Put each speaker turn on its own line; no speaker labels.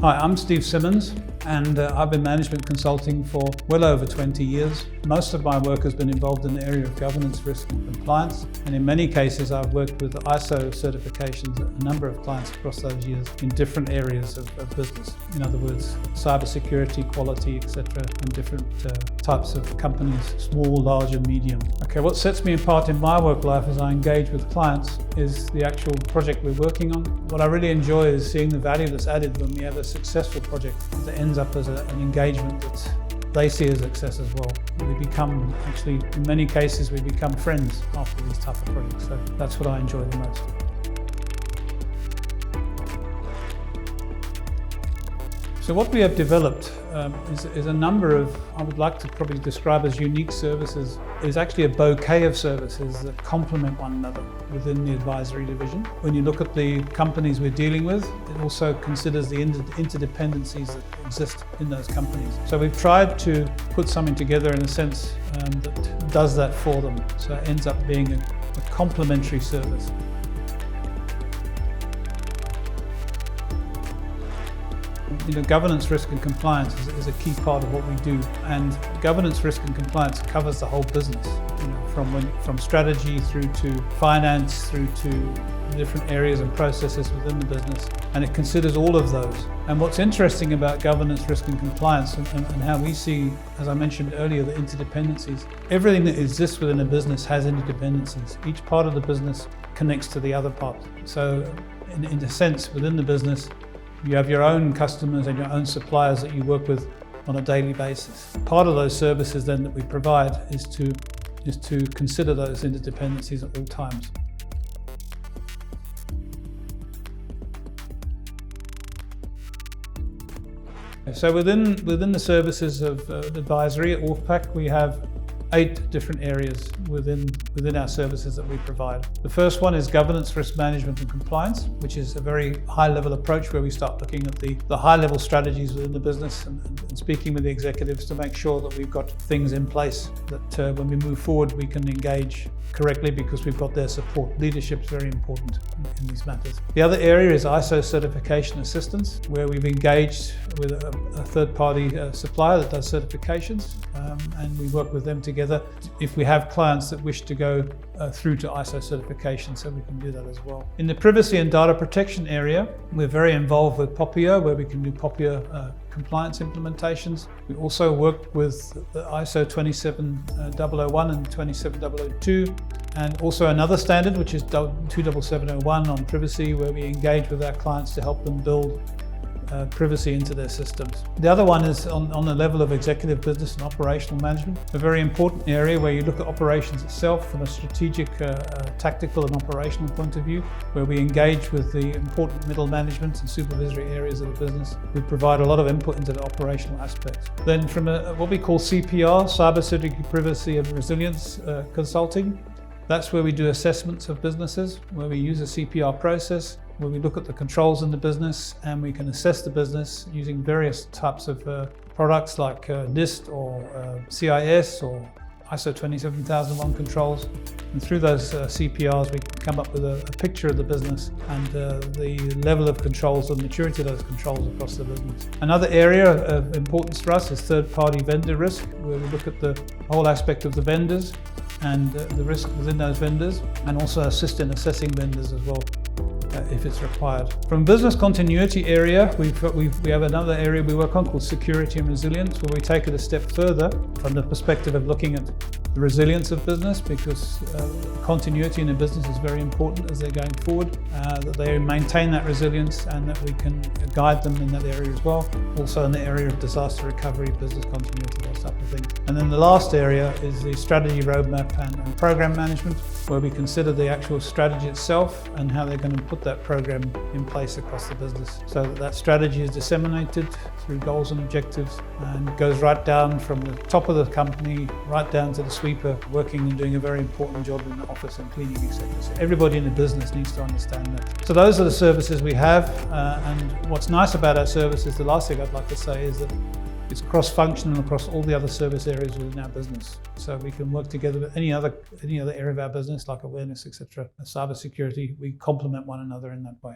Hi, I'm Steve Simmonds, and I've been management consulting for well over 20 years. Most of my work has been involved in the area of governance, risk and compliance, and in many cases I've worked with ISO certifications at a number of clients across those years in different areas of business. In other words, cybersecurity, quality, etc., and different types of companies, small, large and medium. Okay, what sets me apart in my work life as I engage with clients is the actual project we're working on. What I really enjoy is seeing the value that's added when we have a successful project that ends up as an engagement that they see as success as well. We become, actually, in many cases, we become friends after these type of projects. So that's what I enjoy the most. So what we have developed is a number of, I would like to probably describe as unique services. It is actually a bouquet of services that complement one another within the advisory division. When you look at the companies we're dealing with, it also considers the interdependencies that exist in those companies. So we've tried to put something together in a sense that does that for them. So it ends up being a complementary service. Governance, risk and compliance is a key part of what we do, and governance, risk and compliance covers the whole business, from strategy through to finance, through to different areas and processes within the business, and it considers all of those. And what's interesting about governance, risk and compliance and how we see, as I mentioned earlier, the interdependencies, everything that exists within a business has interdependencies. Each part of the business connects to the other part. So in a sense, within the business, you have your own customers and your own suppliers that you work with on a daily basis. Part of those services then that we provide is to consider those interdependencies at all times. So within the services of advisory at Wolfpack, we have 8 different areas within our services that we provide. The first one is governance, risk management and compliance, which is a very high level approach where we start looking at the high level strategies within the business and speaking with the executives to make sure that we've got things in place that when we move forward we can engage correctly because we've got their support. Leadership is very important in these matters. The other area is ISO certification assistance, where we've engaged with a third-party supplier that does certifications, and we work with them together if we have clients that wish to go through to ISO certification, so we can do that as well. In the privacy and data protection area, we're very involved with POPIA, where we can do POPIA compliance implementations. We also work with the ISO 27001 and 27002, and also another standard which is 27701 on privacy, where we engage with our clients to help them build privacy into their systems. The other one is on the level of executive business and operational management, a very important area where you look at operations itself from a strategic, tactical and operational point of view, where we engage with the important middle management and supervisory areas of the business. We provide a lot of input into the operational aspects. Then from what we call CPR, cybersecurity, privacy and resilience consulting, that's where we do assessments of businesses, where we use a CPR process, where we look at the controls in the business and we can assess the business using various types of products like NIST or CIS or ISO 27001 controls. And through those CPRs we can come up with a picture of the business and the level of controls and maturity of those controls across the business. Another area of importance for us is third-party vendor risk, where we look at the whole aspect of the vendors and the risk within those vendors, and also assist in assessing vendors as well if it's required. From business continuity area, we have another area we work on called security and resilience, where we take it a step further from the perspective of looking at the resilience of business, because continuity in a business is very important as they're going forward, that they maintain that resilience and that we can guide them in that area as well. Also in the area of disaster recovery, business continuity, those type of things. And then the last area is the strategy roadmap and program management, where we consider the actual strategy itself and how they're going to put that program in place across the business, so that strategy is disseminated through goals and objectives and goes right down from the top of the company right down to the sweeper, working and doing a very important job in the office and cleaning, etc. So everybody in the business needs to understand that. So those are the services we have, and what's nice about our services, the last thing I'd like to say is that it's cross-functional across all the other service areas within our business. So we can work together with any other area of our business, like awareness, etc. Cybersecurity, we complement one another in that way.